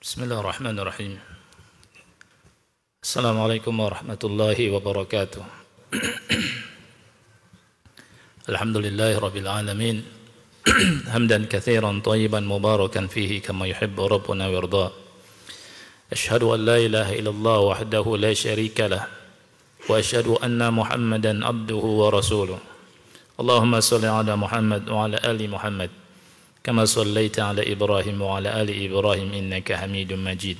Bismillahirrahmanirrahim. Assalamualaikum warahmatullahi wabarakatuh. Alhamdulillahi rabbil alamin. Hamdan katsiran tayyiban mubarakan fihi kama yuhibbu rabbuna wa yarda. Ashhadu an la ilaha illallah wahdahu la syarika lah wa ashhadu anna Muhammadan abduhu wa rasuluh. Allahumma shalli ala Muhammad wa ala ali Muhammad kama shallaita ala Ibrahim wa ala ali Ibrahim innaka Hamidum Majid.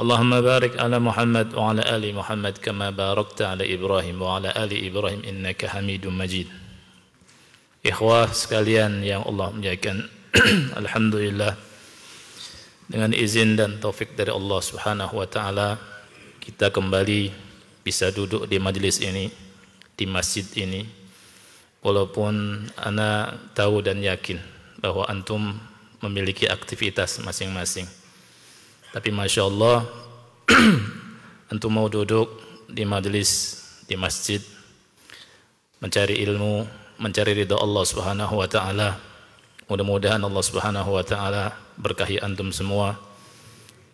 Allahumma barik ala Muhammad wa ala ali Muhammad kama barakta ala Ibrahim wa ala ali Ibrahim innaka Hamidum Majid. Ikhwah sekalian yang Allah muliakan, alhamdulillah dengan izin dan taufik dari Allah Subhanahu wa taala kita kembali bisa duduk di majelis ini, di masjid ini, walaupun ana tahu dan yakin bahwa antum memiliki aktivitas masing-masing. Tapi Masya Allah, antum mau duduk di majelis, di masjid, mencari ilmu, mencari ridha Allah Subhanahu wa taala. Mudah-mudahan Allah Subhanahu wa taala berkahi antum semua,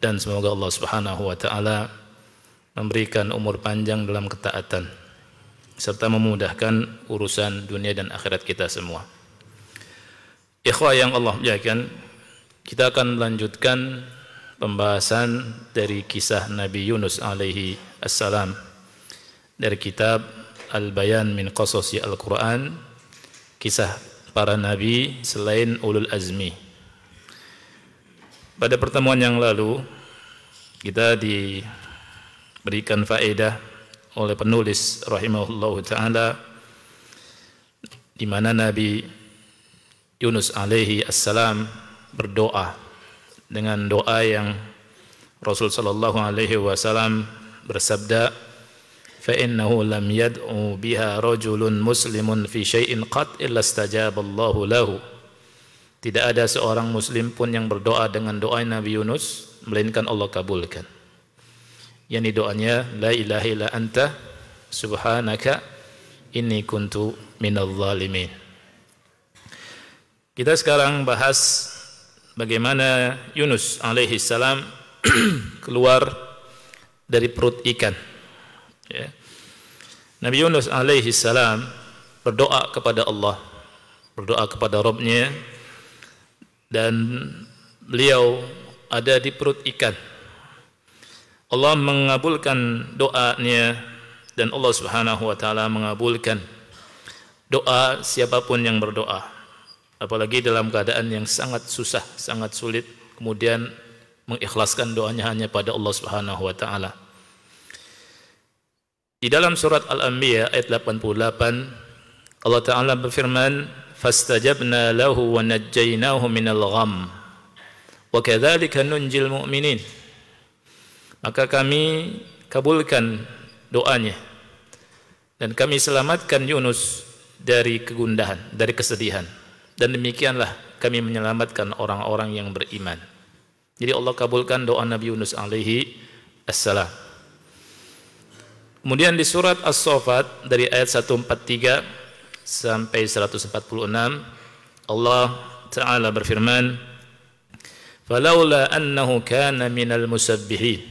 dan semoga Allah Subhanahu wa taala memberikan umur panjang dalam ketaatan serta memudahkan urusan dunia dan akhirat kita semua. Ikhwah yang Allah muliakan, kita akan melanjutkan pembahasan dari kisah Nabi Yunus alaihi assalam dari kitab Al-Bayan min Qasasi Al-Quran, kisah para nabi selain ulul azmi. Pada pertemuan yang lalu kita diberikan faedah oleh penulis rahimahullahu taala di mana Nabi Yunus alaihi assalam berdoa dengan doa yang Rasul sallallahu alaihi wasallam bersabda, fa innahu lam yad'u biha rajulun muslimun fi syai'in qat illa istajaba Allahu lahu. Tidak ada seorang muslim pun yang berdoa dengan doa Nabi Yunus melainkan Allah kabulkan. Yani doanya la ilaha illa anta subhanaka inni kuntu minadh dhalimin. Kita sekarang bahas bagaimana Yunus alaihi salam keluar dari perut ikan. Ya. Nabi Yunus alaihi salam berdoa kepada Allah, berdoa kepada Rabb-Nya, dan beliau ada di perut ikan. Allah mengabulkan doanya, dan Allah Subhanahu wa taala mengabulkan doa siapapun yang berdoa. Apalagi dalam keadaan yang sangat susah, sangat sulit, kemudian mengikhlaskan doanya hanya pada Allah Subhanahu wa taala. Di dalam surat Al-Anbiya ayat 88 Allah taala berfirman, fastajabna lahu wa najjaynahu minal gham wa kadzalika nunjil mu'minin. Maka kami kabulkan doanya dan kami selamatkan Yunus dari kegundahan, dari kesedihan. Dan demikianlah kami menyelamatkan orang-orang yang beriman. Jadi Allah kabulkan doa Nabi Yunus alaihi assalam. Kemudian di surat As-Saffat dari ayat 143 sampai 146 Allah Ta'ala berfirman, falaula annahu kana minal musabbihin.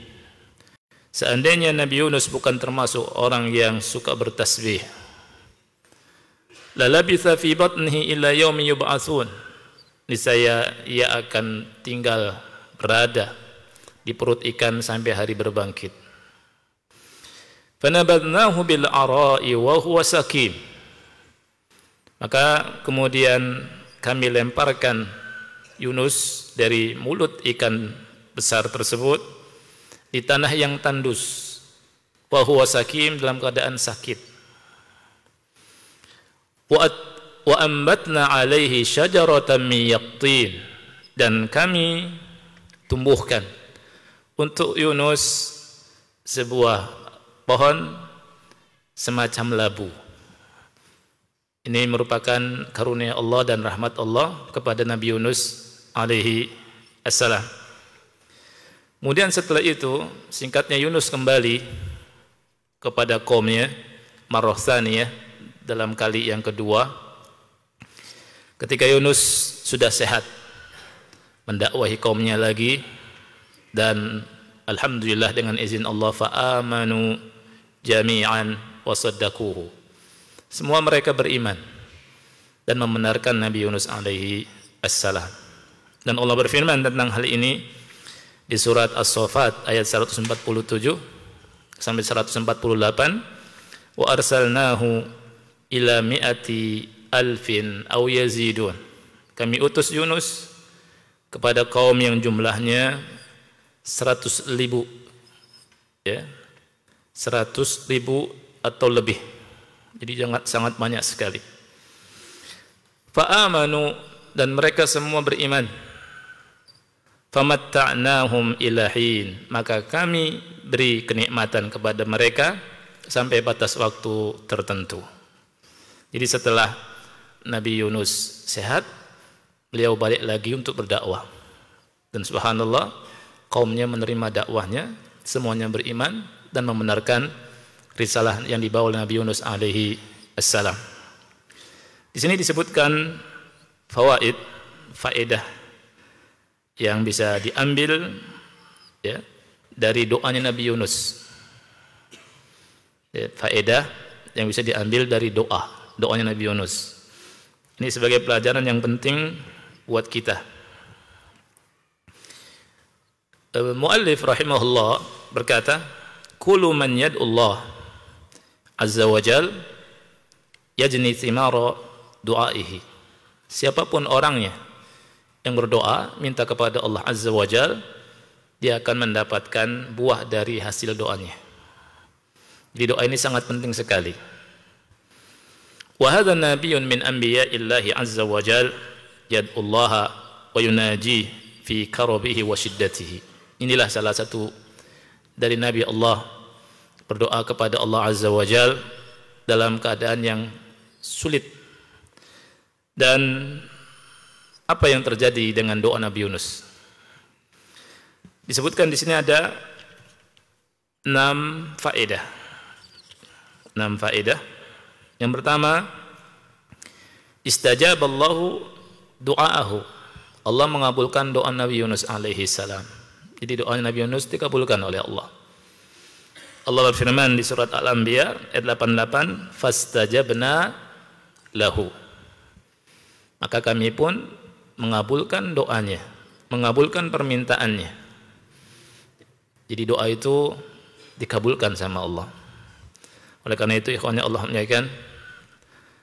Seandainya Nabi Yunus bukan termasuk orang yang suka bertasbih, la labitha fi batnihi ila yaumi yub'atsun. Niscaya ia akan tinggal berada di perut ikan sampai hari berbangkit. Fanabadnahu bil ara'i wa huwa sakim. Maka kemudian kami lemparkan Yunus dari mulut ikan besar tersebut di tanah yang tandus, wa huwa sakim, dalam keadaan sakit. Wa ambatna alaihi syajaratan min yaqtin, dan kami tumbuhkan untuk Yunus sebuah pohon semacam labu. Ini merupakan karunia Allah dan rahmat Allah kepada Nabi Yunus alaihi assalam. Kemudian setelah itu singkatnya Yunus kembali kepada kaumnya marrah tsaniyah, dalam kali yang kedua, ketika Yunus sudah sehat, mendakwahi kaumnya lagi, dan alhamdulillah dengan izin Allah fa'amanu jami'an wa saddaquhu. Semua mereka beriman dan membenarkan Nabi Yunus alaihi assalam. Dan Allah berfirman tentang hal ini di surat As-Saffat ayat 147 sampai 148, wa arsalnahu ila mi'ati alfin aw yazidun. Kami utus Yunus kepada kaum yang jumlahnya 100.000, ya, 100.000 atau lebih. Jadi sangat banyak sekali. Fa'amanu, dan mereka semua beriman. Famatta'nahum ila hin, maka kami beri kenikmatan kepada mereka sampai batas waktu tertentu. Jadi setelah Nabi Yunus sehat, beliau balik lagi untuk berdakwah. Dan subhanallah, kaumnya menerima dakwahnya, semuanya beriman dan membenarkan risalah yang dibawa oleh Nabi Yunus alaihi assalam. Di sini disebutkan faedah yang bisa diambil, ya, dari doanya Nabi Yunus. Ya, faedah yang bisa diambil dari doanya Nabi Yunus. Ini sebagai pelajaran yang penting buat kita. Muallif rahimahullah berkata, kullu man yad'ullah azza wa jal yajni thimara du'aihi. Siapapun orangnya yang berdoa minta kepada Allah azza wa jal, dia akan mendapatkan buah dari hasil doanya. Jadi doa ini sangat penting sekali. Wa hadha nabiyyun min anbiya'illahi azza wa jal yad'ullaha wa yunaji fi karabihi wa shiddatihi. Inilah salah satu dari Nabi Allah berdoa kepada Allah azza wa jal dalam keadaan yang sulit. Dan apa yang terjadi dengan doa Nabi Yunus? Disebutkan di sini ada 6 faedah. 6 faedah. Yang pertama, istajaballahu du'aahu. Allah mengabulkan doa Nabi Yunus alaihi salam. Jadi doa Nabi Yunus dikabulkan oleh Allah. Allah berfirman di surat Al-Anbiya ayat 88, fastajabna lahu. Maka kami pun mengabulkan doanya, mengabulkan permintaannya. Jadi doa itu dikabulkan sama Allah. Oleh karena itu ikhwannya Allah menyatakan,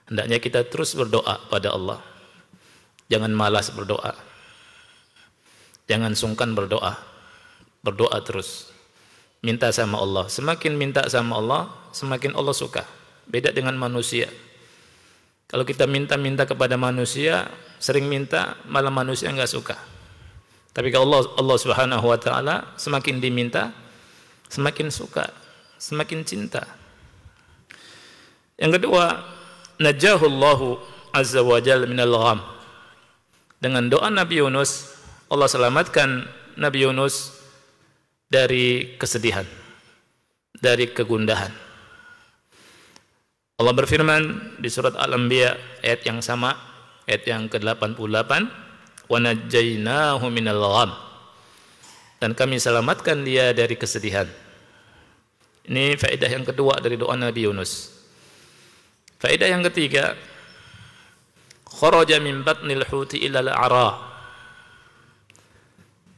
hendaknya kita terus berdoa pada Allah. Jangan malas berdoa. Jangan sungkan berdoa. Berdoa terus. Minta sama Allah. Semakin minta sama Allah, semakin Allah suka. Beda dengan manusia. Kalau kita minta-minta kepada manusia, sering minta, malah manusia enggak suka. Tapi kalau Allah Subhanahu wa taala semakin diminta, semakin suka, semakin cinta. Yang kedua, najahullahu azza wa jalla minal gham. Dengan doa Nabi Yunus, Allah selamatkan Nabi Yunus dari kesedihan, dari kegundahan. Allah berfirman di surat Al-Anbiya ayat yang sama, ayat yang ke-88, wa najjaynahu minal gham. Dan kami selamatkan dia dari kesedihan. Ini faedah yang kedua dari doa Nabi Yunus. Faedah yang ketiga, kharaja min batnil huti ila al-ara.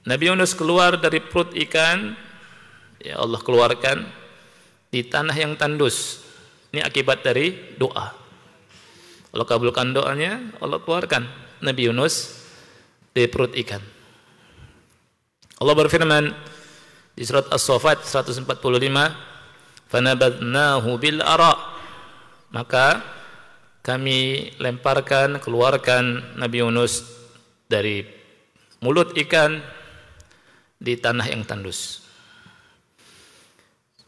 Nabi Yunus keluar dari perut ikan, ya Allah keluarkan di tanah yang tandus. Ini akibat dari doa. Allah kabulkan doanya, Allah keluarkan Nabi Yunus dari perut ikan. Allah berfirman di surat As-Saffat 145, fanabadnahu bil ara. Maka kami lemparkan, keluarkan Nabi Yunus dari mulut ikan di tanah yang tandus.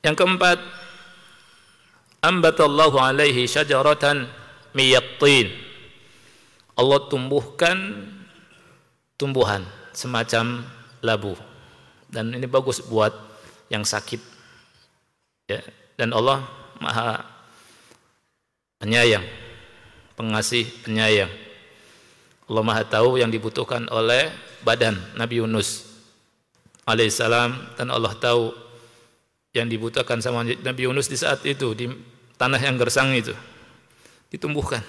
Yang keempat, ambatallahu alaihi syajaratan miyattin. Allah tumbuhkan tumbuhan semacam labu. Dan ini bagus buat yang sakit. Ya, dan Allah Maha Penyayang, pengasih penyayang. Allah Maha tahu yang dibutuhkan oleh badan Nabi Yunus. alaihissalam, dan Allah tahu yang dibutuhkan sama Nabi Yunus di saat itu, di tanah yang gersang itu ditumbuhkan,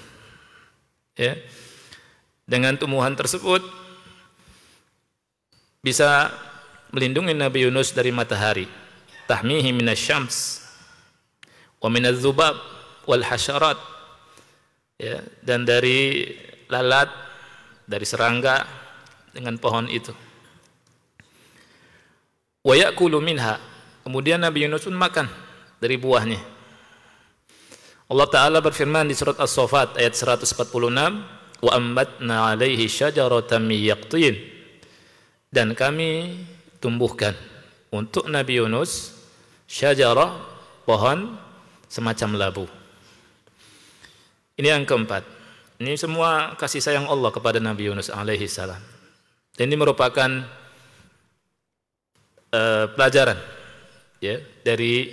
ya. Dengan tumbuhan tersebut bisa melindungi Nabi Yunus dari matahari, tahmihi minasyams wa minadz-dzubab wal hasyarat, ya, dan dari lalat, dari serangga dengan pohon itu. Wa ya'kulu minha, kemudian Nabi Yunus pun makan dari buahnya. Allah Ta'ala berfirman di surat As-Saffat ayat 146, wa ambatna alaihi syajaratan min yaqtin, dan kami tumbuhkan untuk Nabi Yunus syajarah, pohon semacam labu. Ini yang keempat. Ini semua kasih sayang Allah kepada Nabi Yunus alaihi salam. Dan ini merupakan pelajaran, ya, dari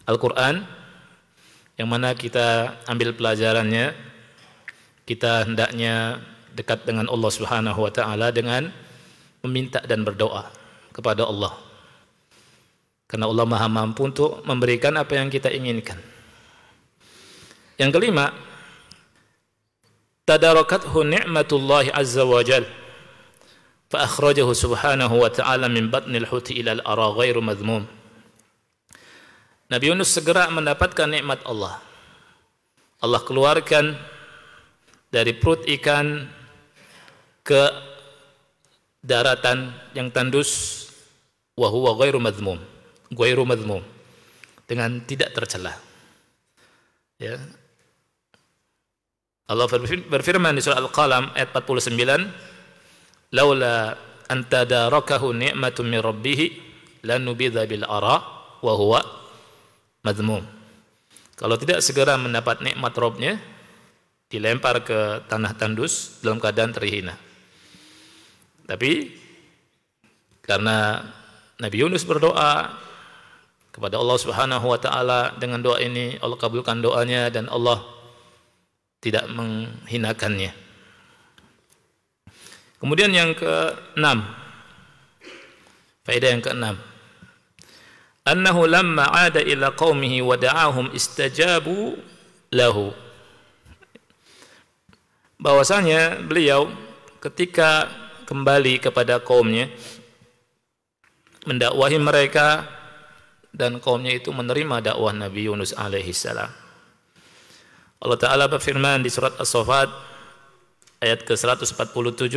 Al-Quran, yang mana kita ambil pelajarannya. Kita hendaknya dekat dengan Allah Subhanahu wa taala dengan meminta dan berdoa kepada Allah, karena Allah Maha mampu untuk memberikan apa yang kita inginkan. Yang kelima, tadarakathu ni'matullahi azza wa jal fa akhrajahu subhanahu wa ta'ala min batnil huti ila al-ara ghairu madhmum. Nabi Yunus segera mendapatkan nikmat Allah. Allah keluarkan dari perut ikan ke daratan yang tandus, wa huwa ghairu madhmum, dengan tidak tercela, ya. Allah berfirman di surah Al-Qalam ayat 49, laula an tadarakahu ni'matun min rabbih lanubidha bil ara wa huwa madhmum. Kalau tidak segera mendapat nikmat Rabbnya, dilempar ke tanah tandus dalam keadaan terhina. Tapi karena Nabi Yunus berdoa kepada Allah Subhanahu wa taala, dengan doa ini Allah kabulkan doanya dan Allah tidak menghinakannya. Kemudian yang keenam, faedah yang keenam, annahu lamma 'ada ila qaumihi wa da'ahum istajabu lahu. Bahwasanya beliau ketika kembali kepada kaumnya, mendakwahi mereka, dan kaumnya itu menerima dakwah Nabi Yunus alaihi salam. Allah Ta'ala berfirman di surat As-Saffat ayat ke-147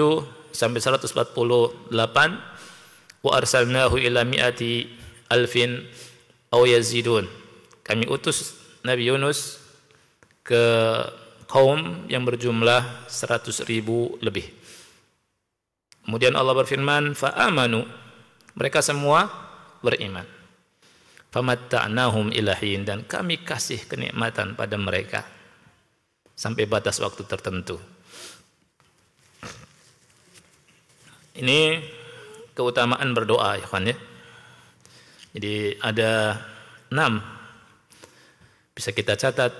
sampai 148, wa arsalnahu ila mi'ati alfin aw yazidun. Kami utus Nabi Yunus ke kaum yang berjumlah 100.000 lebih. Kemudian Allah berfirman, fa'amanu, mereka semua beriman. Famatta'nahum ilahin, dan kami kasih kenikmatan pada mereka sampai batas waktu tertentu. Ini keutamaan berdoa, ya kan, ya. Jadi ada 6 bisa kita catat.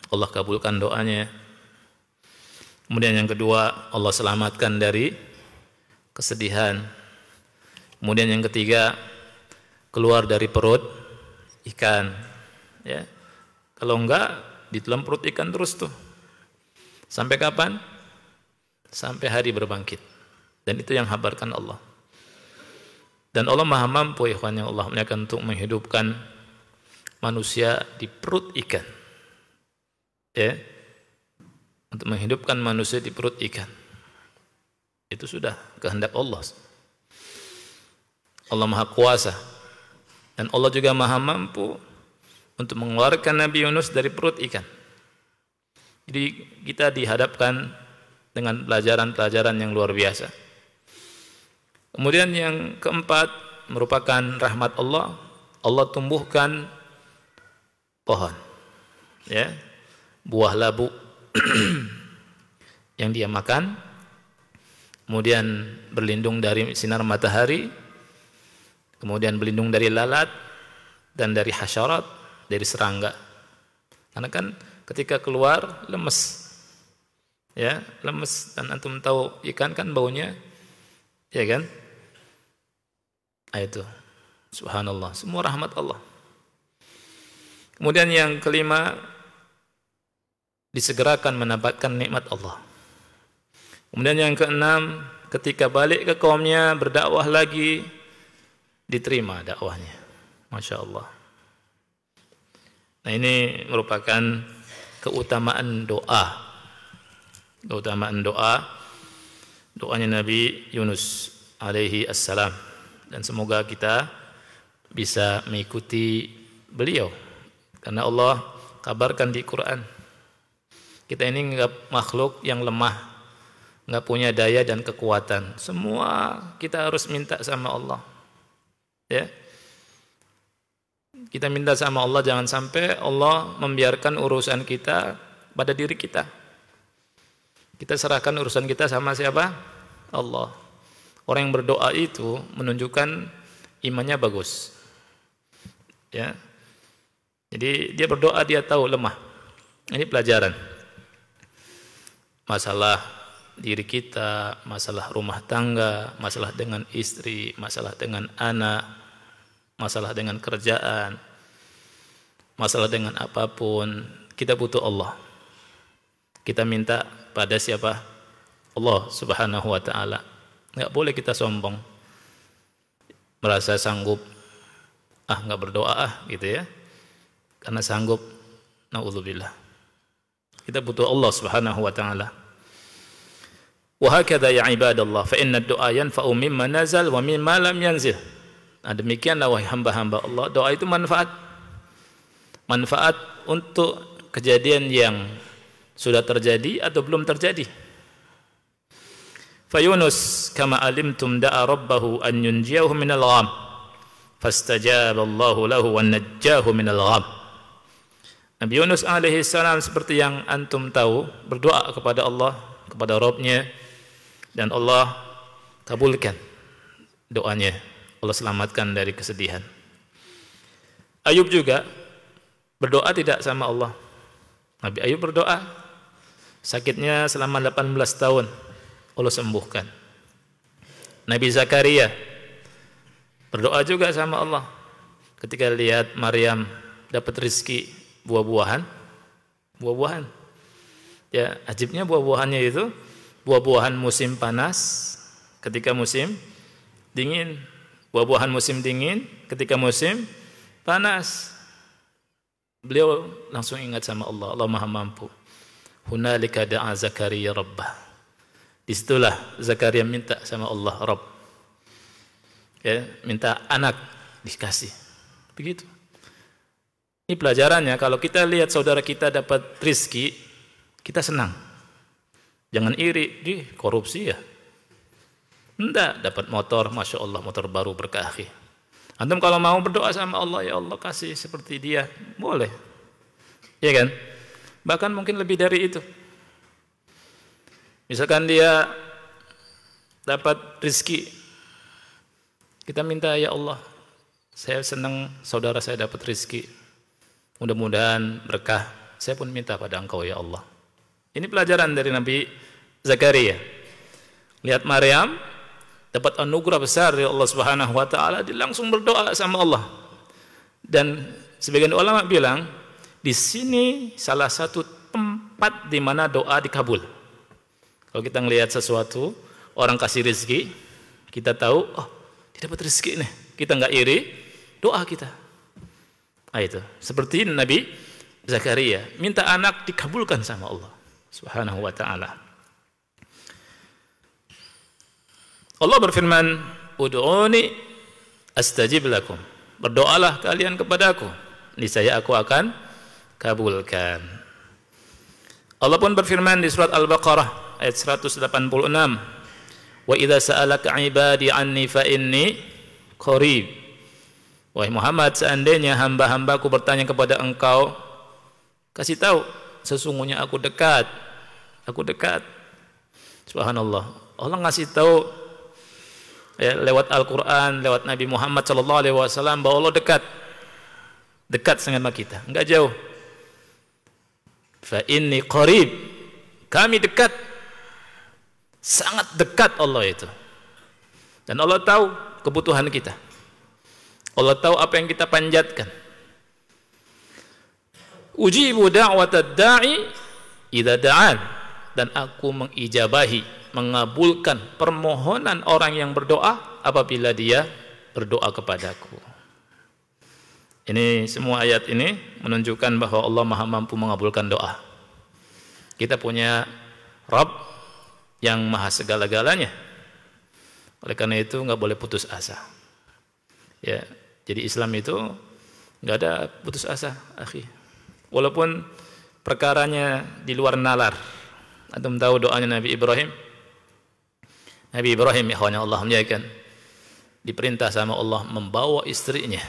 Allah kabulkan doanya. Kemudian yang kedua, Allah selamatkan dari kesedihan. Kemudian yang ketiga, keluar dari perut ikan, ya. Kalau enggak, di dalam perut ikan terus tuh. Sampai kapan? Sampai hari berbangkit. Dan itu yang habarkan Allah. Dan Allah Maha mampu, ya, yang Allah menyatakan untuk menghidupkan manusia di perut ikan, ya, untuk menghidupkan manusia di perut ikan. Itu sudah kehendak Allah. Allah Maha Kuasa, dan Allah juga Maha mampu untuk mengeluarkan Nabi Yunus dari perut ikan. Jadi kita dihadapkan dengan pelajaran-pelajaran yang luar biasa. Kemudian yang keempat, merupakan rahmat Allah. Allah tumbuhkan pohon, ya, buah labu yang dia makan, kemudian berlindung dari sinar matahari, kemudian berlindung dari lalat dan dari hasyarat, dari serangga. Karena kan ketika keluar lemes, ya, lemes, dan antum tahu ikan kan baunya, ya kan, Itu subhanallah, semua rahmat Allah. Kemudian yang kelima, disegerakan mendapatkan nikmat Allah. Kemudian yang keenam, ketika balik ke kaumnya berdakwah lagi, diterima dakwahnya. Masya Allah. Nah, ini merupakan keutamaan doa. Keutamaan doa, doanya Nabi Yunus alaihi assalam. Dan semoga kita bisa mengikuti beliau. Karena Allah kabarkan di Quran, kita ini makhluk yang lemah, nggak punya daya dan kekuatan. Semua kita harus minta sama Allah. Ya, kita minta sama Allah, jangan sampai Allah membiarkan urusan kita pada diri kita. Kita serahkan urusan kita sama siapa? Allah. Orang yang berdoa itu menunjukkan imannya bagus. Ya. Jadi dia berdoa, dia tahu lemah. Ini pelajaran. Masalah diri kita, masalah rumah tangga, masalah dengan istri, masalah dengan anak, masalah dengan kerjaan, masalah dengan apapun, kita butuh Allah. Kita minta pada siapa? Allah Subhanahu wa ta'ala. Enggak boleh kita sombong, merasa sanggup, enggak berdoa gitu ya, karena sanggup. Na'udzubillah. Kita butuh Allah Subhanahu wa ta'ala. Wa hakadha ya ibadallah, fa inna ad-du'a yanfa'u mimma nazal wa mimma lam yanzil. Nah, demikianlah wahai hamba-hamba Allah, doa itu manfaat. Manfaat untuk kejadian yang sudah terjadi atau belum terjadi. Fa Yunus kama alimtum da'a rabbahu an yunjiyahu minal gham fastajaba Allahu lahu wa najjahu minal gham. Nabi Yunus alaihi salam, seperti yang antum tahu, berdoa kepada Allah, kepada Rabb-nya, dan Allah kabulkan doanya. Allah selamatkan dari kesedihan. Ayub juga berdoa tidak sama Allah. Nabi Ayub berdoa, sakitnya selama 18 tahun Allah sembuhkan. Nabi Zakaria berdoa juga sama Allah ketika lihat Maryam dapat rezeki buah-buahan. Ya, ajibnya buah-buahannya itu buah-buahan musim panas ketika musim dingin, buah-buahan musim dingin ketika musim panas. Beliau langsung ingat sama Allah. Allah Maha Mampu. Hunalika da'a Zakaria rabbah. Disitulah Zakaria minta sama Allah, Rabb. Ya, minta anak, dikasih. Begitu. Ini pelajarannya, kalau kita lihat saudara kita dapat rezeki, kita senang. Jangan iri, korupsi ya. Enggak, dapat motor, Masya Allah, motor baru berkah. Antum kalau mau berdoa sama Allah, ya Allah kasih seperti dia, boleh. Ya kan? Bahkan mungkin lebih dari itu. Misalkan dia dapat rezeki, kita minta, ya Allah, saya senang saudara saya dapat rezeki, mudah-mudahan berkah. Saya pun minta pada Engkau ya Allah. Ini pelajaran dari Nabi Zakaria. Lihat Maryam dapat anugerah besar dari Allah Subhanahu wa taala, dia langsung berdoa sama Allah. Dan sebagian ulama bilang, di sini salah satu tempat di mana doa dikabul. Kalau kita ngelihat sesuatu, orang kasih rezeki, kita tahu, oh, dia dapat rezeki nih. Kita enggak iri, doa kita. Nah, itu. Seperti Nabi Zakaria, minta anak dikabulkan sama Allah Subhanahu wa taala. Allah berfirman, "Ud'uni astajib lakum." Berdoalah kalian kepadaku, niscaya aku akan kabulkan. Allah pun berfirman di surat Al-Baqarah ayat 186, "Wa idza sa'alaka 'ibadi 'anni fa inni qarib." Wahai Muhammad, seandainya hamba-hambaku bertanya kepada engkau, kasih tahu, sesungguhnya aku dekat. Aku dekat. Subhanallah. Allah ngasih tahu ya, lewat Al-Quran, lewat Nabi Muhammad SAW, bahwa Allah dekat. Dekat sama kita, enggak jauh. Fa inni qarib. Kami dekat. Sangat dekat Allah itu. Dan Allah tahu kebutuhan kita. Allah tahu apa yang kita panjatkan. Ujibu da'watad da'i idza da'an, dan aku mengijabahi, mengabulkan permohonan orang yang berdoa apabila dia berdoa kepadaku. Ini semua ayat ini menunjukkan bahwa Allah Maha mampu mengabulkan doa. Kita punya Rabb yang maha segala-galanya. Oleh karena itu nggak boleh putus asa. Ya, jadi Islam itu nggak ada putus asa, akhi. Walaupun perkaranya di luar nalar. Antum tahu doanya Nabi Ibrahim? Nabi Ibrahim, ikhwanya Allah muliakan, diperintah sama Allah membawa istrinya,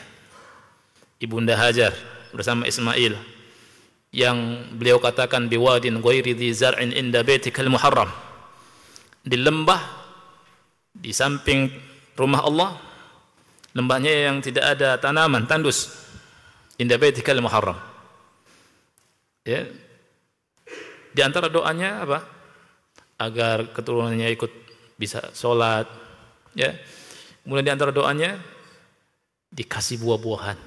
Ibunda Hajar, bersama Ismail, yang beliau katakan biwadin ghairi dhi zar'in inda baitikal muharram, di lembah di samping rumah Allah, lembahnya yang tidak ada tanaman, tandus, inda baitikal muharram. Ya. Di antara doanya apa? Agar keturunannya ikut bisa sholat, ya. Kemudian di antara doanya dikasih buah-buahan,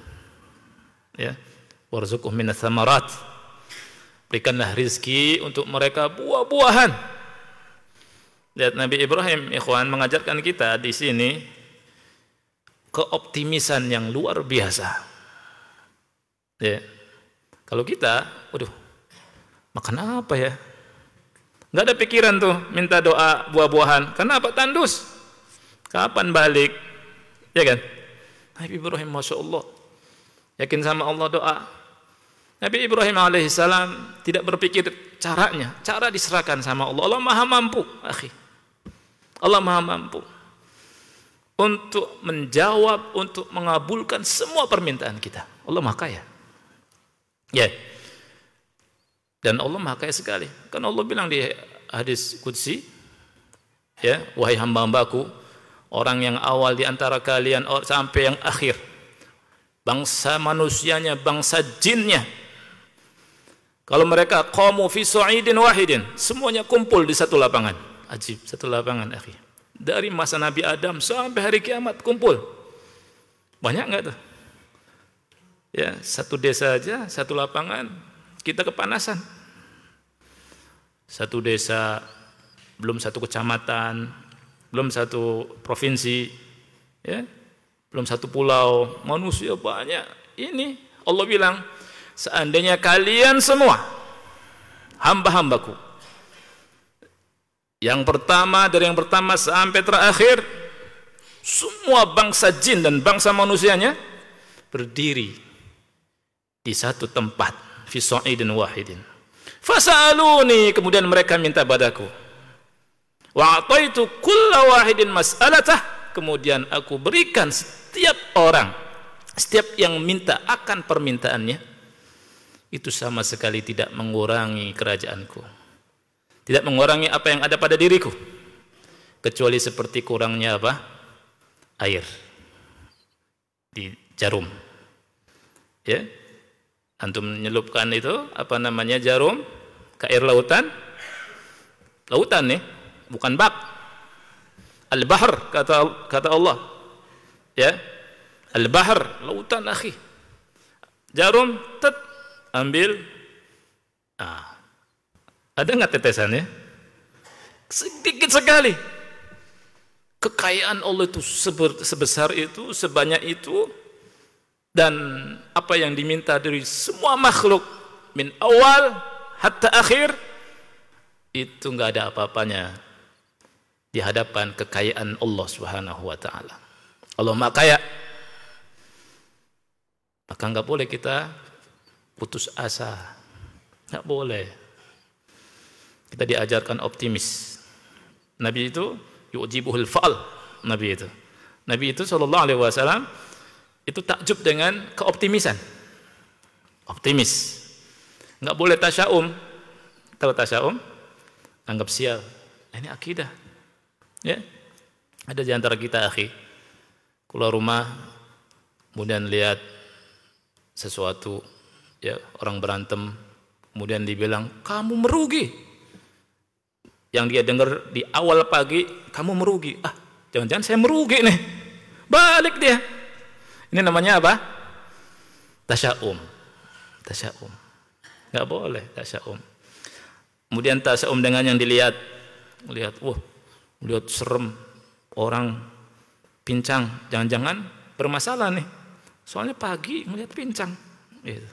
ya. Warzuqhum minas tsamarat, berikanlah rizki untuk mereka buah-buahan. Lihat Nabi Ibrahim, ikhwan, mengajarkan kita di sini keoptimisan yang luar biasa. Ya. Kalau kita, waduh, makan apa ya? Nggak ada pikiran tuh minta doa buah-buahan. Kenapa? Tandus. Kapan balik? Ya kan? Nabi Ibrahim, Masya Allah, yakin sama Allah, doa. Nabi Ibrahim alaihissalam tidak berpikir caranya. Cara diserahkan sama Allah. Allah maha mampu, akhi. Allah maha mampu untuk menjawab, untuk mengabulkan semua permintaan kita. Allah maha kaya. Ya. Dan Allah maha kaya sekali. Kan Allah bilang di hadis qudsi, ya, wahai hamba-hambaku, orang yang awal di antara kalian sampai yang akhir, bangsa manusianya, bangsa jinnya, kalau mereka qamu fi su'idin wahidin, semuanya kumpul di satu lapangan. Ajib, satu lapangan, akhi. Dari masa Nabi Adam sampai hari kiamat kumpul. Banyak enggak tuh? Ya, satu desa aja, satu lapangan, kita kepanasan. Satu desa, belum satu kecamatan, belum satu provinsi, ya, belum satu pulau, manusia banyak. Ini Allah bilang, seandainya kalian semua hamba-hambaku, yang pertama, dari yang pertama sampai terakhir, semua bangsa jin dan bangsa manusianya berdiri di satu tempat, fi su'idin wahidin. Fasa'aluni, kemudian mereka minta padaku. Wa ataitu kulla wahidin mas'alatah, kemudian aku berikan setiap orang, setiap yang minta akan permintaannya. Itu sama sekali tidak mengurangi kerajaanku, tidak mengurangi apa yang ada pada diriku, kecuali seperti kurangnya apa? Air di jarum. Ya, antum menyelupkan itu apa namanya, jarum ke air lautan, lautan nih, bukan bak. Al-bahr kata Allah, ya, al-bahr, lautan, akhi. Jarum, tet, ambil, ada nggak tetesannya? Sedikit sekali. Kekayaan Allah itu sebesar itu, sebanyak itu, dan apa yang diminta dari semua makhluk min awal hatta akhir, itu nggak ada apa-apanya di hadapan kekayaan Allah Subhanahu wa taala. Allah Maha Kaya. Maka nggak boleh kita putus asa. Nggak boleh. Kita diajarkan optimis. Nabi itu yu'jibuhul fa'al. Nabi itu sallallahu alaihi wasallam itu takjub dengan keoptimisan. Optimis. Nggak boleh tasya'um. Tahu tasya'um? Anggap sial. Ini akidah. Ya. Ada di antara kita, akhi, keluar rumah kemudian lihat sesuatu, ya, orang berantem, kemudian dibilang kamu merugi. Yang dia dengar di awal pagi, kamu merugi. Jangan-jangan saya merugi nih. Balik dia. Ini namanya apa? Tasya'um. Tasya'um. Enggak boleh tasya'um. Kemudian tasya'um dengan yang dilihat. Melihat, lihat serem, orang pincang, jangan-jangan bermasalah nih. Soalnya pagi melihat pincang. Gitu.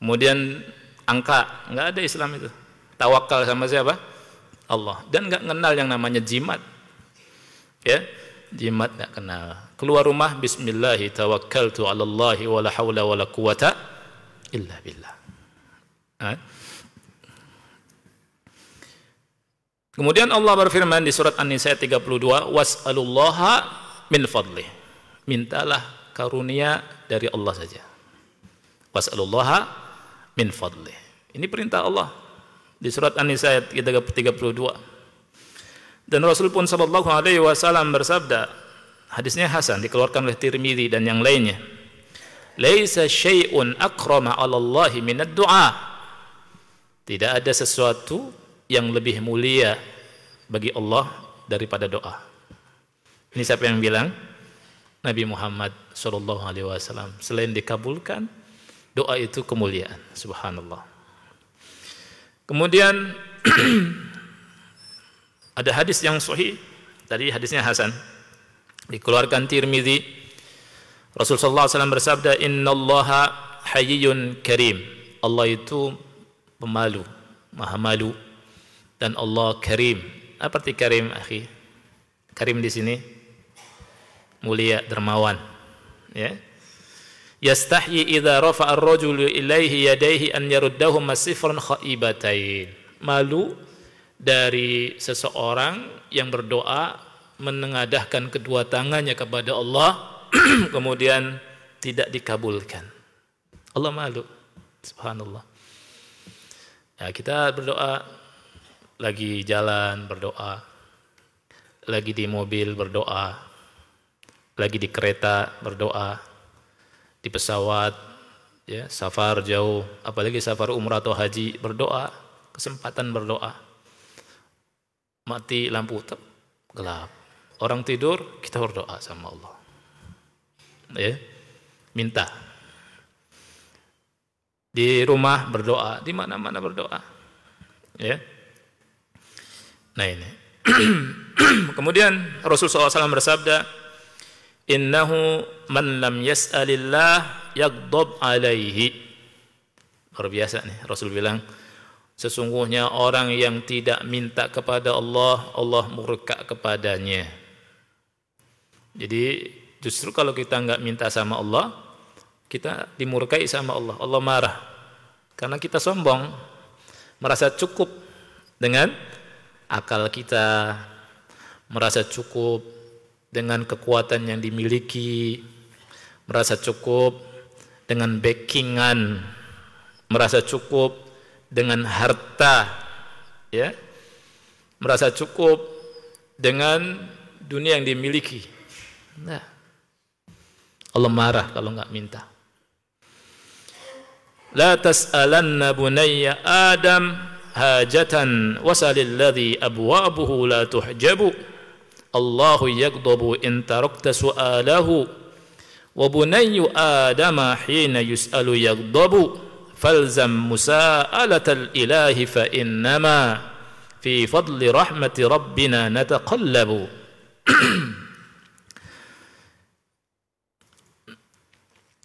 Kemudian angka, enggak ada Islam itu. Tawakal sama siapa? Allah. Dan enggak kenal yang namanya jimat. Ya, jimat enggak kenal. Keluar rumah, bismillahi tawakkaltu 'alallahi wala haula wala quwata illa billah. Kemudian Allah berfirman di surat An-Nisa 32, was'alullaha min fadlih. Mintalah karunia dari Allah saja. Was'alullaha min fadlih. Ini perintah Allah di surat An-Nisa 32. Dan Rasul pun sallallahu alaihi wasallam bersabda, hadisnya hasan, dikeluarkan oleh Tirmidzi dan yang lainnya. Laisa syai'un akrama 'ala Allah minad du'a. Tidak ada sesuatu yang lebih mulia bagi Allah daripada doa. Ini siapa yang bilang? Nabi Muhammad sallallahu alaihi wasallam. Selain dikabulkan, doa itu kemuliaan. Subhanallah. Kemudian ada hadis yang sahih, tadi hadisnya hasan, dikeluarkan Tirmidzi. Rasul sallallahu alaihi wasallam bersabda, innallaha hayyun karim. Allah itu pemalu, maha malu, dan Allah karim. Apa arti karim, akhi? Karim di sini mulia, dermawan, ya. Yastahyi idza rafa'a ar-rajulu ilaihi yadayhi an yaruddahuma sifran khaibatain. Malu dari seseorang yang berdoa menengadahkan kedua tangannya kepada Allah kemudian tidak dikabulkan. Allah malu. Subhanallah. Ya, kita berdoa, lagi jalan berdoa, lagi di mobil berdoa, lagi di kereta berdoa, di pesawat, ya, safar jauh, apalagi safar umrah atau haji, berdoa, kesempatan berdoa. Mati lampu gelap, orang tidur, kita berdoa sama Allah, ya, minta. Di rumah berdoa, di mana-mana berdoa, ya. Nah ini. Kemudian Rasulullah SAW bersabda, innahu man lam yas'alillah yaghdab alaihi. Luar biasa nih, Rasul bilang, sesungguhnya orang yang tidak minta kepada Allah, Allah murka kepadanya. Jadi justru kalau kita enggak minta sama Allah, kita dimurkai sama Allah. Allah marah karena kita sombong, merasa cukup dengan akal kita, merasa cukup dengan kekuatan yang dimiliki, merasa cukup dengan backingan, merasa cukup dengan harta, ya, merasa cukup dengan dunia yang dimiliki. Nah, Allah marah kalau enggak minta. La tas'alanna bunayya Adam hajatan wasalil ladzi abwabuhu la tuhjabu. Allahu yaghdabu in tarakta su'alahu wa bunayyu Adama hina yus'alu yaghdabu falzam musa'alatal ilahi fa innama fi fadli rahmati rabbina nataqallabu.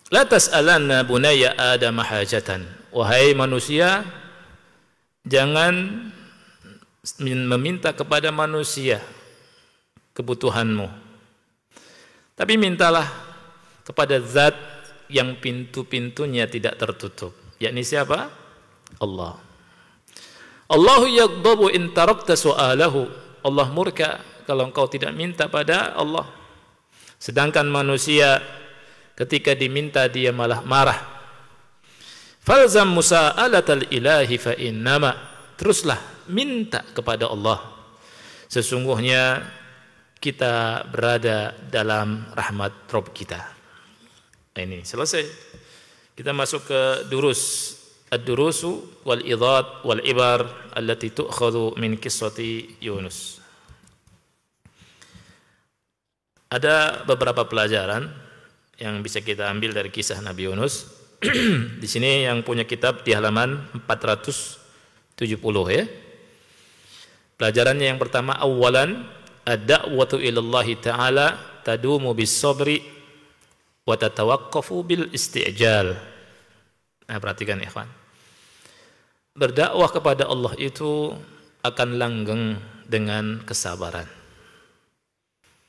La tas'alanna bunayya Adam hajatan. Wahai manusia, jangan meminta kepada manusia kebutuhanmu, tapi mintalah kepada zat yang pintu-pintunya tidak tertutup, yakni siapa? Allah. Allahu yaghdabu in tarakta su'alahu. Allah murka kalau engkau tidak minta pada Allah. Sedangkan manusia ketika diminta dia malah marah. Falzam musa'alatal ilahi fa innama. Teruslah minta kepada Allah. Sesungguhnya kita berada dalam rahmat Rabb kita. Nah, ini selesai. Kita masuk ke durus. Ad-durusu wal idad wal ibar allati tu'khadhu min qissati Yunus. Ada beberapa pelajaran yang bisa kita ambil dari kisah Nabi Yunus. Di sini yang punya kitab di halaman 470 ya. Pelajarannya yang pertama, awalan ad-da'watu ilallahi ta'ala tadumu bis-sabri wa tatawaqqafu bil isti'jal. Nah, perhatikan ya, ikhwan. Berdakwah kepada Allah itu akan langgeng dengan kesabaran.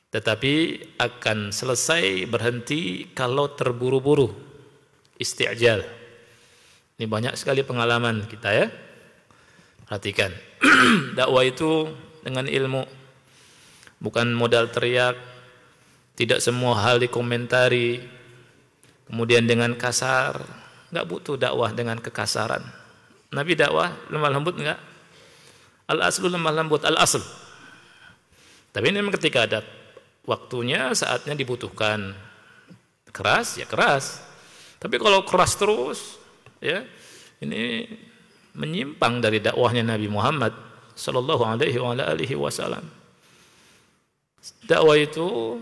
Tetapi akan selesai berhenti kalau terburu-buru, isti'jal. Ini banyak sekali pengalaman kita ya. Perhatikan. Dakwah itu dengan ilmu, bukan modal teriak, tidak semua hal dikomentari, kemudian dengan kasar. Enggak butuh dakwah dengan kekasaran. Nabi dakwah lemah lembut enggak? Al-aslu lemah lembut, al-asl. Tapi ini memang ketika ada waktunya, saatnya dibutuhkan keras, ya keras. Tapi kalau keras terus, ya ini menyimpang dari dakwahnya Nabi Muhammad sallallahu alaihi wasallam. Dakwah itu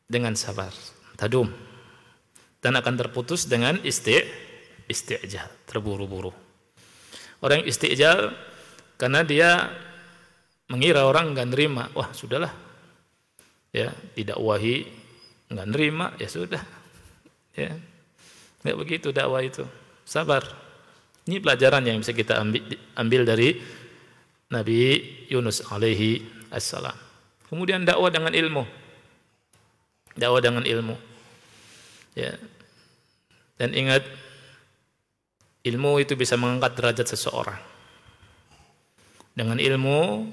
dengan sabar, tadum, dan akan terputus dengan isti'jal, terburu-buru. Orang isti'jal karena dia mengira orang enggak nerima, wah sudahlah. Ya, tidak wahi, enggak nerima, ya sudah. Ya. Enggak begitu dakwah itu. Sabar. Ini pelajaran yang bisa kita ambil dari Nabi Yunus alaihi assalam. Kemudian dakwah dengan ilmu. Dakwah dengan ilmu. Ya. Dan ingat, ilmu itu bisa mengangkat derajat seseorang. Dengan ilmu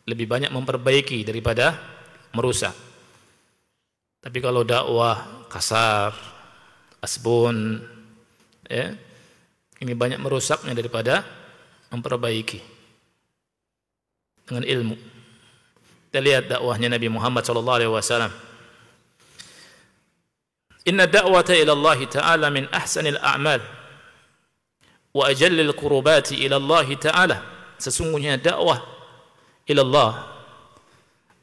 lebih banyak memperbaiki daripada merusak. Tapi kalau dakwah kasar, asbun, ya, ini banyak merusaknya daripada memperbaiki. Dengan ilmu. Kita lihat dakwahnya Nabi Muhammad sallallahu alaihi wasallam. Inna da'wata ila Allah ta'ala min ahsanil a'mal wa ajallil qurubati ila Allah ta'ala. Sesungguhnya dakwah ila Allah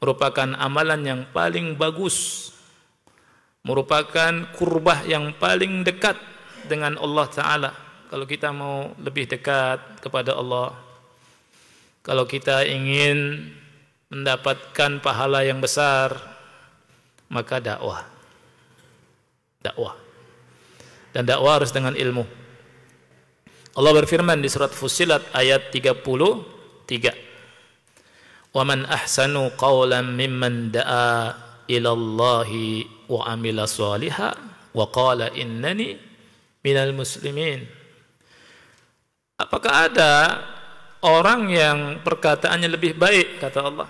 merupakan amalan yang paling bagus, merupakan kurbah yang paling dekat dengan Allah Ta'ala. Kalau kita mau lebih dekat kepada Allah, kalau kita ingin mendapatkan pahala yang besar, maka dakwah. Dan dakwah harus dengan ilmu. Allah berfirman di surat Fussilat ayat 33. Wa man ahsanu qawlan mimman da'a ila Allahi wa amila shaliha wa qala innani minal muslimin. Apakah ada orang yang perkataannya lebih baik, kata Allah,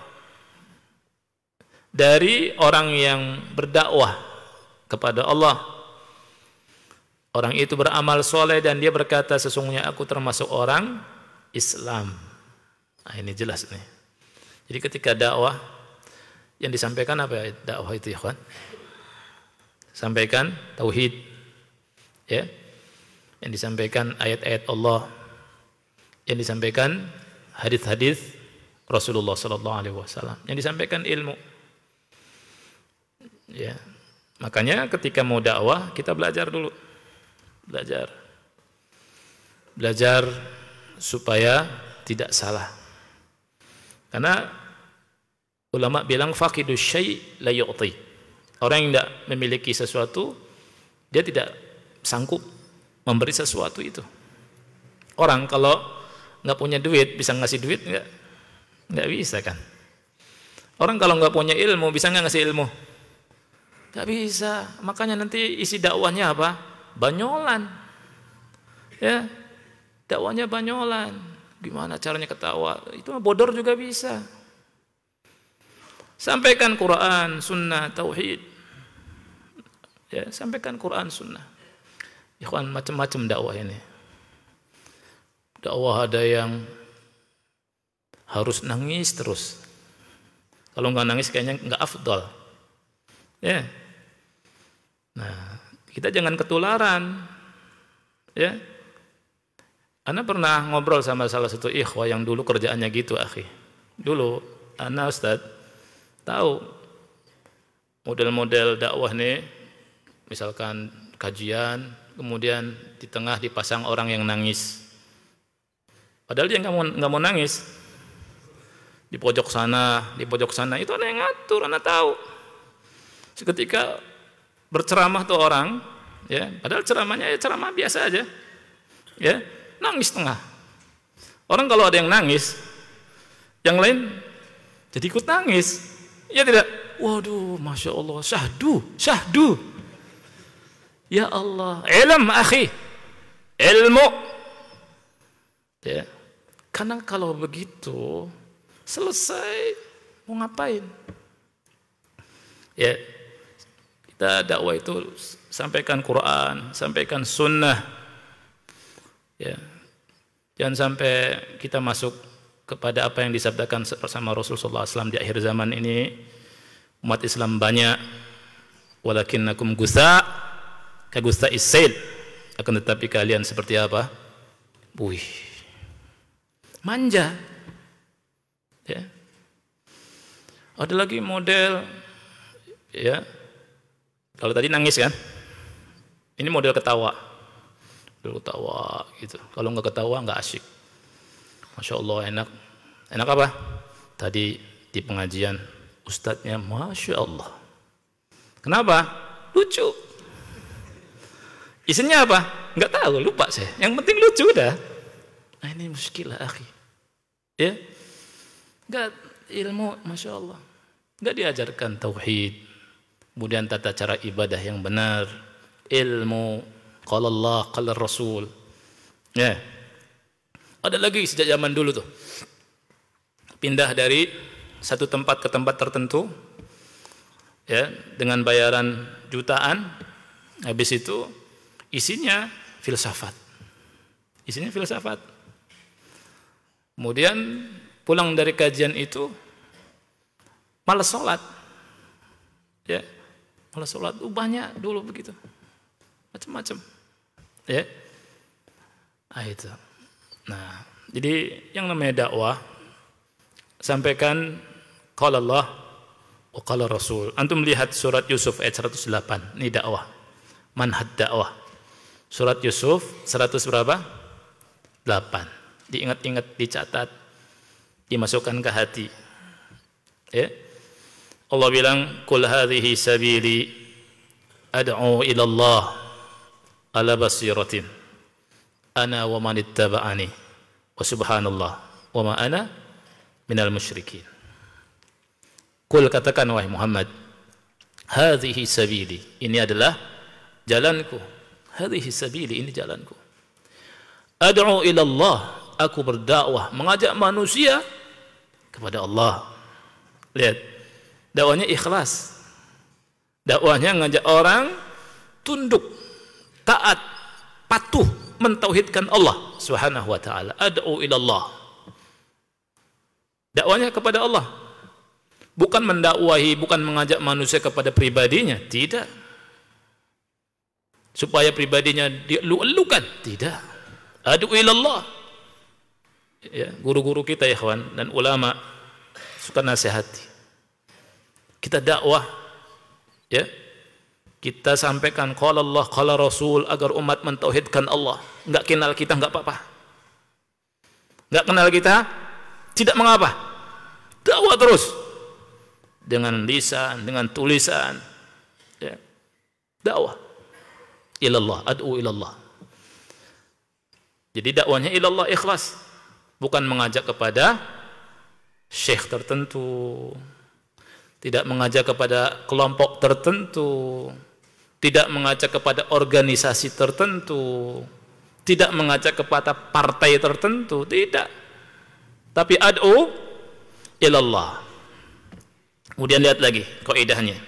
dari orang yang berdakwah kepada Allah? Orang itu beramal soleh dan dia berkata, sesungguhnya aku termasuk orang Islam. Nah, ini jelas nih. Jadi ketika dakwah, yang disampaikan apa ya dakwah itu, ya kawan? Sampaikan tauhid, ya. Yang disampaikan ayat-ayat Allah, yang disampaikan hadis-hadis Rasulullah sallallahu alaihi wasallam, yang disampaikan ilmu. Ya. Makanya ketika mau dakwah, kita belajar dulu. Belajar supaya tidak salah. Karena ulama bilang faqidus syai' la yu'ti. Orang yang tidak memiliki sesuatu, dia tidak sanggup memberi sesuatu itu. Orang kalau nggak punya duit, bisa ngasih duit nggak? Nggak bisa kan? Orang kalau nggak punya ilmu, bisa nggak ngasih ilmu? Nggak bisa. Makanya nanti isi dakwahnya apa? Banyolan. Ya, dakwahnya banyolan. Gimana caranya ketawa? Itu bodor juga bisa. Sampaikan Quran, sunnah, tauhid. Ya, sampaikan Quran, sunnah. Ikhwan, macam-macam dakwah ini. Dakwah ada yang harus nangis terus. Kalau nggak nangis kayaknya nggak afdal. Ya. Nah, kita jangan ketularan. Ya. Ana pernah ngobrol sama salah satu ikhwah yang dulu kerjaannya gitu, akhi. Dulu ana Ustaz tahu model-model dakwah nih misalkan kajian, kemudian di tengah dipasang orang yang nangis. Padahal dia nggak mau nangis. Di pojok sana, itu ada yang ngatur, Anda tahu. Seketika berceramah tuh orang, ya, padahal ceramahnya ya ceramah biasa aja, ya, nangis tengah. Orang kalau ada yang nangis, yang lain jadi ikut nangis, ya tidak? Waduh, masya Allah, syahdu, ya Allah, akhi, ilmu, ya. Karena kalau begitu selesai, mau ngapain? Ya, kita dakwah itu sampaikan Quran, sampaikan sunnah, ya. Jangan sampai kita masuk kepada apa yang disabdakan bersama Rasulullah SAW di akhir zaman ini. Umat Islam banyak, walakinnakum gusa ka gusa isail, akan tetapi kalian seperti apa? Buih, manja, ya. Ada lagi model, ya, kalau tadi nangis kan, ini model ketawa gitu. Kalau nggak ketawa nggak asyik. Masya Allah, enak apa? Tadi di pengajian ustadznya Masya Allah. Kenapa? Lucu. Isinya apa? Nggak tahu, lupa saya. Yang penting lucu dah. Nah, ini muskilah akhi, ya. Nggak ilmu, Masya Allah, nggak diajarkan tauhid, kemudian tata cara ibadah yang benar, ilmu, qala Allah, qala Rasul, ya. Ada lagi sejak zaman dulu tuh, pindah dari satu tempat ke tempat tertentu, ya, dengan bayaran jutaan. Habis itu isinya filsafat. Kemudian pulang dari kajian itu malas sholat, ya, malas sholat. Banyak dulu begitu, macam-macam, ya. Itu. Nah, jadi yang namanya dakwah, sampaikan qala Allah wa qala Rasul. Antum lihat surat Yusuf ayat 108. Ini dakwah, manhaj dakwah. Surat Yusuf 100 berapa? 8. Diingat-ingat, dicatat, dimasukkan ke hati, ya. Allah bilang, qul hadhihi sabili ad'u ila Allah ala basiratin ana wa man ittaba'ani wa subhanallah wa ma ana minal musyrikin. Qul, katakan wahai Muhammad, hadhihi sabili, ini adalah jalanku. Hadhihi sabili, ini jalanku. Ad'u ila Allah, aku berdakwah, mengajak manusia kepada Allah. Lihat, dakwahnya ikhlas. Dakwahnya ngajak orang tunduk, taat, patuh, mentauhidkan Allah Subhanahu wa taala. Ad'u ila Allah. Dakwahnya kepada Allah. Bukan mendakwahi, bukan mengajak manusia kepada pribadinya, tidak. Supaya pribadinya dielu-elukan, tidak. Ad'u ila Allah. Ya, guru-guru kita ya kawan dan ulama suka nasihati. Kita dakwah, ya. Kita sampaikan qala Allah, qala Rasul agar umat mentauhidkan Allah. Enggak kenal kita enggak apa-apa. Enggak kenal kita tidak mengapa. Dakwah terus. Dengan lisan, dengan tulisan. Ya. Dakwah ilallah, ad'u ilallah. Jadi dakwahnya ilallah ikhlas. Bukan mengajak kepada syekh tertentu, tidak mengajak kepada kelompok tertentu, tidak mengajak kepada organisasi tertentu, tidak mengajak kepada partai tertentu, tidak. Tapi ad'u ilallah. Kemudian lihat lagi kaidahnya.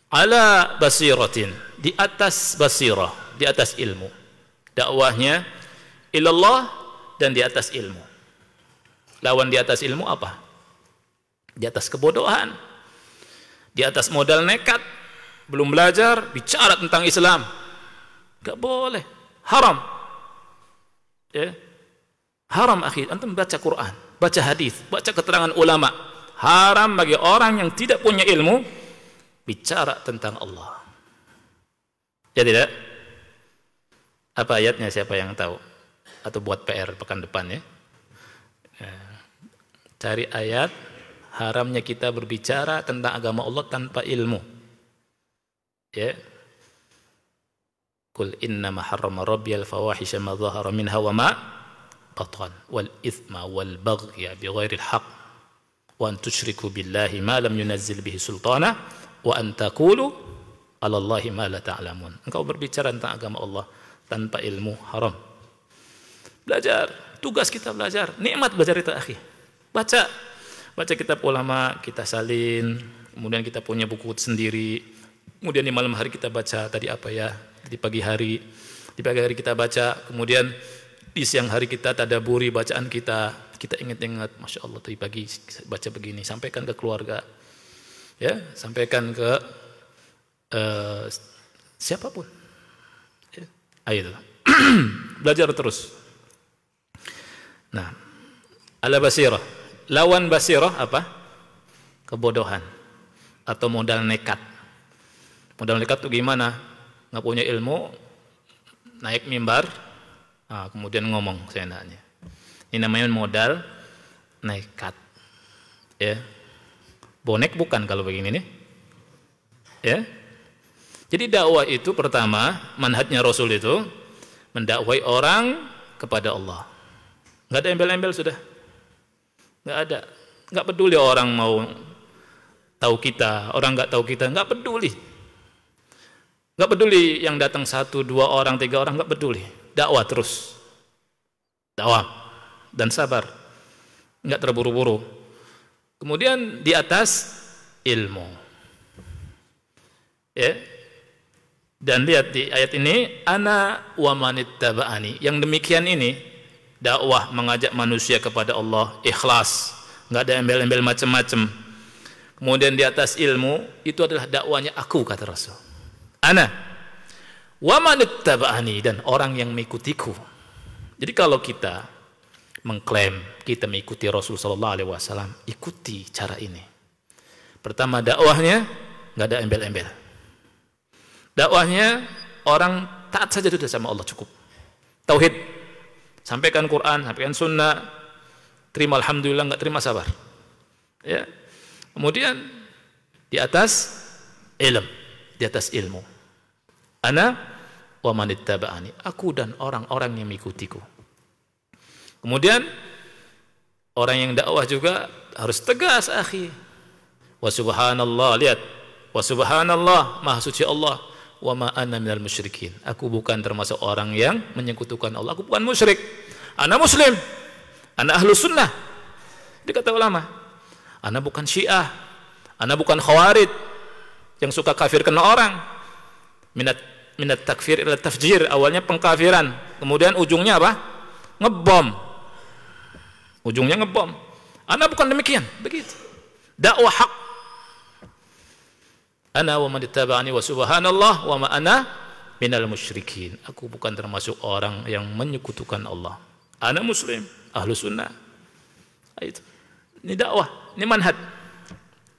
Ala basiratin, di atas basirah, di atas ilmu. Dakwahnya ilallah dan di atas ilmu. Lawan di atas ilmu apa? Di atas kebodohan, di atas modal nekat, belum belajar, bicara tentang Islam, gak boleh, haram, ya, haram akhi. Antum baca Quran, baca hadis, baca keterangan ulama, haram bagi orang yang tidak punya ilmu bicara tentang Allah. Ya tidak? Apa ayatnya, siapa yang tahu? Atau buat PR pekan depan ya. Cari ayat haramnya kita berbicara tentang agama Allah tanpa ilmu. Ya. Qul innama harrama rabbiyal fawahisha ma dhahara minha wa ma batan wal ithma wal baghya bighairil haqq wa an tusyriku billahi ma lam yunazzil bihi sultana wa an taqulu 'ala Allahi ma la ta'lamun. Engkau berbicara tentang agama Allah tanpa ilmu haram. Belajar, tugas kita belajar. Nikmat belajar itu akhi. Baca kitab ulama, kita salin, kemudian kita punya buku sendiri. Kemudian di malam hari kita baca tadi apa ya? Di pagi hari kita baca, kemudian di siang hari kita tadaburi bacaan kita ingat-ingat, Masya Allah tadi pagi baca begini, sampaikan ke keluarga. Ya, sampaikan ke siapapun. Ya, ayo. Belajar terus. Nah, ala basirah. Lawan basirah apa? Kebodohan atau modal nekat. Modal nekat itu gimana? Nggak punya ilmu, naik mimbar, kemudian ngomong seenaknya. Ini namanya modal nekat. Ya. Bonek bukan kalau begini nih. Ya. Jadi dakwah itu pertama, manhajnya Rasul itu mendakwai orang kepada Allah. Nggak ada embel-embel sudah. Nggak ada. Nggak peduli orang mau tahu kita, orang nggak tahu kita, nggak peduli. Nggak peduli yang datang 1, 2 orang, 3 orang, nggak peduli. Dakwah terus. Dakwah dan sabar. Nggak terburu-buru. Kemudian di atas ilmu. Ya. Dan lihat di ayat ini, ana wa manittaba'ani. Yang demikian ini dakwah mengajak manusia kepada Allah ikhlas, nggak ada embel-embel macam-macam. Kemudian di atas ilmu, itu adalah dakwanya aku, kata Rasul. Ana wa manittaba'ani, dan orang yang mengikutiku. Jadi kalau kita mengklaim kita mengikuti Rasul sallallahu alaihi wasallam, ikuti cara ini. Pertama, dakwahnya nggak ada embel-embel. Dakwahnya orang taat saja sudah sama Allah cukup. Tauhid. Sampaikan Quran, sampaikan sunnah, terima alhamdulillah, enggak terima sabar. Ya. Kemudian di atas ilmu. Ana wa manittaba'ani, aku dan orang-orang yang mengikutiku. Kemudian orang yang dakwah juga harus tegas, akhi. Wa subhanallah, lihat. Wa subhanallah, maha suci Allah. Wa ma ana minal musyrikin. Aku bukan termasuk orang yang menyekutukan Allah. Aku bukan musyrik. Ana muslim. Ana ahlu sunnah. Dia kata ulama. Ana bukan syiah. Ana bukan khawarij yang suka kafirkan orang. Minat takfir ila tafjir. Awalnya pengkafiran, kemudian ujungnya apa? Ngebom. Ujungnya ngebom. Ana bukan demikian. Begitu. Dakwah hak. Ana wa man ittaba'ani wa subhanallah wa ma ana minal musyrikin. Aku bukan termasuk orang yang menyekutukan Allah. Ana muslim, ahlu sunnah. Itu. Ini dakwah, ini manhaj.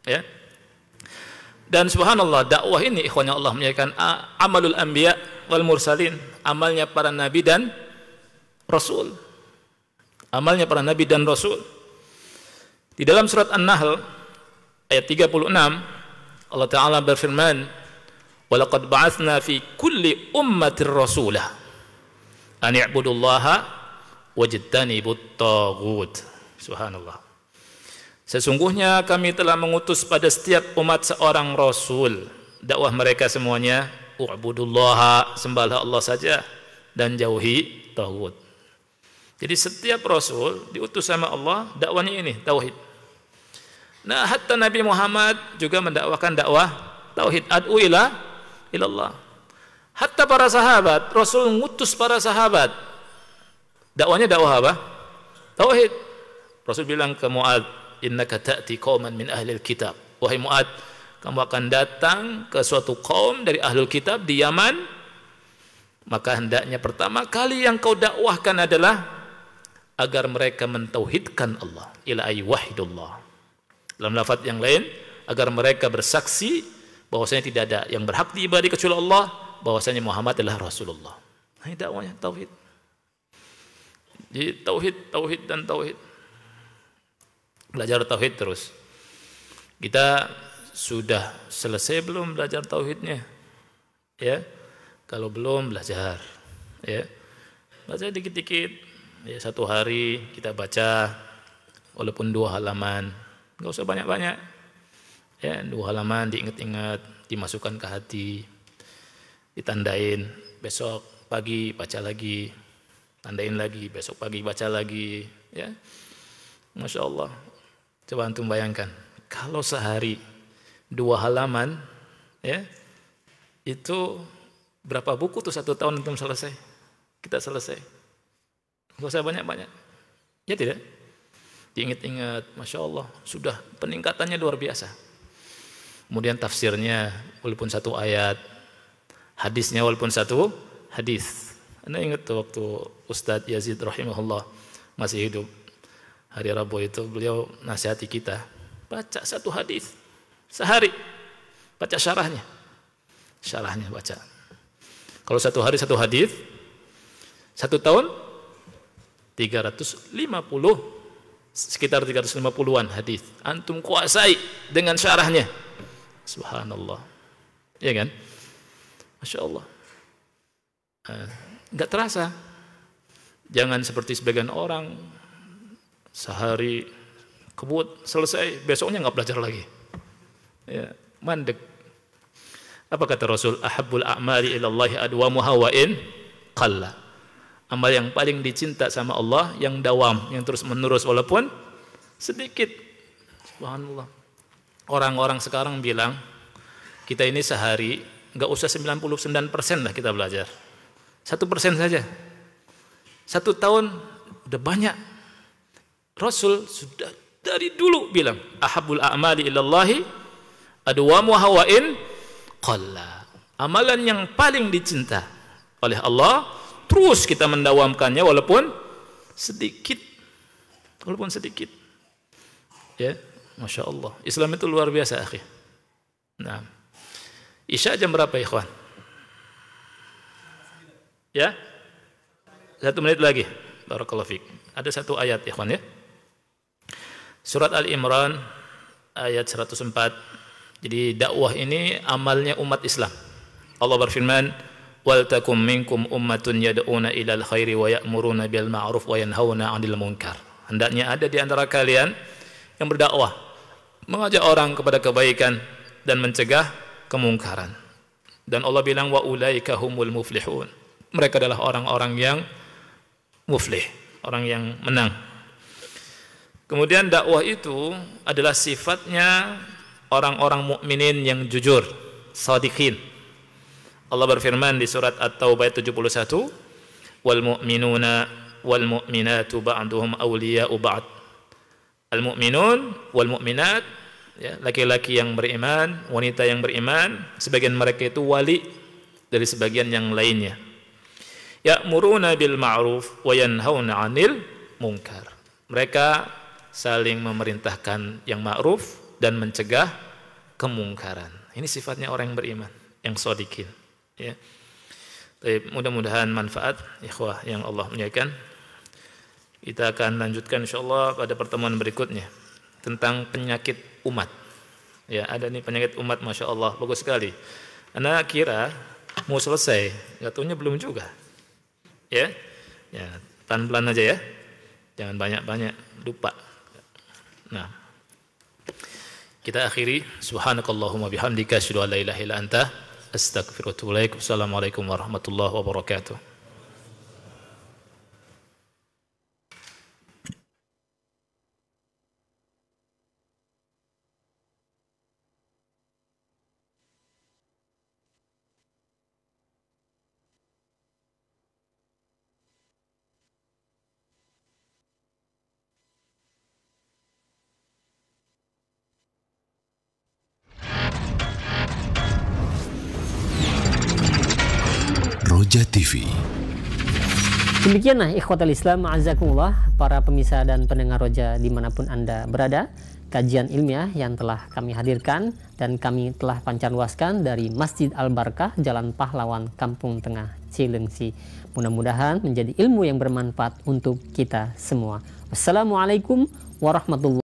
Ya. Dan subhanallah, dakwah ini ikhwanya Allah menyatakan amalul anbiya wal mursalin, amalnya para nabi dan rasul. Amalnya para nabi dan rasul. Di dalam surat An-Nahl ayat 36 Allah Ta'ala berfirman, وَلَقَدْ بَعَثْنَا فِي كُلِّ أُمَّةٍ رَسُولًا أَنِ اعْبُدُوا اللَّهَ وَاجْتَنِبُوا الطَّاغُوتَ. Subhanallah. Sesungguhnya kami telah mengutus pada setiap umat seorang rasul. Dakwah mereka semuanya, u'budullaha, sembahlah Allah saja, dan jauhi taghut. Jadi setiap rasul diutus sama Allah, dakwahnya ini, tauhid. Nah, hatta Nabi Muhammad juga mendakwakan dakwah tauhid, ad'u ila ilallah. Hatta para sahabat, Rasul mengutus para sahabat. Dakwahnya dakwah apa? Tauhid. Rasul bilang ke Mu'adz, innaka ta'ti qauman min ahlil kitab. Wahai Mu'adz, kamu akan datang ke suatu kaum dari ahlul kitab di Yaman, maka hendaknya pertama kali yang kau dakwahkan adalah agar mereka mentauhidkan Allah, ila ayyuhidullah. Dalam lafaz yang lain, agar mereka bersaksi bahwasanya tidak ada yang berhak diibadahi kecuali Allah bahwasanya Muhammad adalah Rasulullah. Ini dakwahnya tauhid. Jadi tauhid dan tauhid. Belajar tauhid terus. Kita sudah selesai belum belajar tauhidnya? Ya. Kalau belum belajar, ya. Baca dikit-dikit. Ya, satu hari kita baca walaupun 2 halaman. Enggak usah banyak-banyak. Ya, 2 halaman diingat-ingat, dimasukkan ke hati. Ditandain, besok pagi baca lagi, tandain lagi, besok pagi baca lagi, ya. Masya Allah. Coba antum bayangkan, kalau sehari 2 halaman, ya, itu berapa buku tuh 1 tahun antum selesai? Kita selesai. Gak usah banyak-banyak. Ya tidak? Diingat-ingat, Masya Allah, sudah peningkatannya luar biasa. Kemudian tafsirnya, walaupun 1 ayat, hadisnya walaupun 1 hadis. Anda ingat tuh waktu Ustadz Yazid rahimahullah masih hidup, hari Rabu itu beliau nasihati kita, baca 1 hadis sehari, baca syarahnya baca. Kalau 1 hari 1 hadis, 1 tahun 350, sekitar 350-an hadis antum kuasai dengan syarahnya. Subhanallah, ya kan? Masya Allah. Nggak terasa. Jangan seperti sebagian orang sehari kebut selesai, besoknya nggak belajar lagi. Ya, mandek. Apa kata Rasul? Ahabbul a'mali ilallahi adwamuha wa in qalla. Amal yang paling dicinta sama Allah yang dawam, yang terus menerus walaupun sedikit. Subhanallah. Orang-orang sekarang bilang kita ini sehari nggak usah 99% lah kita belajar, 1% saja. 1 tahun udah banyak. Rasul sudah dari dulu bilang ahabbul a'mali ilallahi adwamuha wa in qalla. Amalan yang paling dicinta oleh Allah terus kita mendawamkannya walaupun sedikit. Walaupun sedikit. Ya, Masya Allah. Islam itu luar biasa, akhi. Nah, Isya jam berapa, ikhwan? Ya? 1 menit lagi. Barakallahu fiik. Ada 1 ayat, ikhwan, ya. Surat Al-Imran ayat 104. Jadi dakwah ini amalnya umat Islam. Allah berfirman, "Wal takum minkum ummatun yad'una ilal khairi wa ya'muruna bil ma'ruf wa yanhauna 'anil munkar." Hendaknya ada di antara kalian yang berdakwah, mengajak orang kepada kebaikan dan mencegah kemungkaran. Dan Allah bilang wa ulaika humul muflihun. Mereka adalah orang-orang yang muflih, orang yang menang. Kemudian dakwah itu adalah sifatnya orang-orang mukminin yang jujur, shadiqin. Allah berfirman di surat At-Taubah 71, wal mu'minuna wal mu'minatu ba'duhum awliya'u ba'd. Al mu'minun wal mu'minat, ya, laki-laki yang beriman, wanita yang beriman, sebagian mereka itu wali dari sebagian yang lainnya. Ya'muruna bil ma'ruf wa yanhauna 'anil munkar. Mereka saling memerintahkan yang ma'ruf dan mencegah kemungkaran. Ini sifatnya orang yang beriman, yang shadiqin, ya. Baik, mudah-mudahan manfaat ikhwah yang Allah muliakan. Kita akan lanjutkan insyaallah pada pertemuan berikutnya tentang penyakit umat. Ya, ada nih penyakit umat, Masya Allah, bagus sekali. Anak kira mau selesai, nggak tahunya belum juga. Ya, ya, pelan-pelan aja ya, jangan banyak-banyak, lupa. Nah, kita akhiri. Subhanakallahumma bihamdika asyhadu an la ilaha illa anta astaghfiruka wa atubu ilaik. Assalamualaikum warahmatullahi wabarakatuh. Roja TV. Demikianlah ikhwatal Islam, a'azakumullah, para pemirsa dan pendengar Roja dimanapun Anda berada. kajian ilmiah yang telah kami hadirkan dan kami telah pancarluaskan dari Masjid Al-Barkah, Jalan Pahlawan, Kampung Tengah, Cilengsi. Mudah-mudahan menjadi ilmu yang bermanfaat untuk kita semua. Wassalamualaikum warahmatullahi wabarakatuh.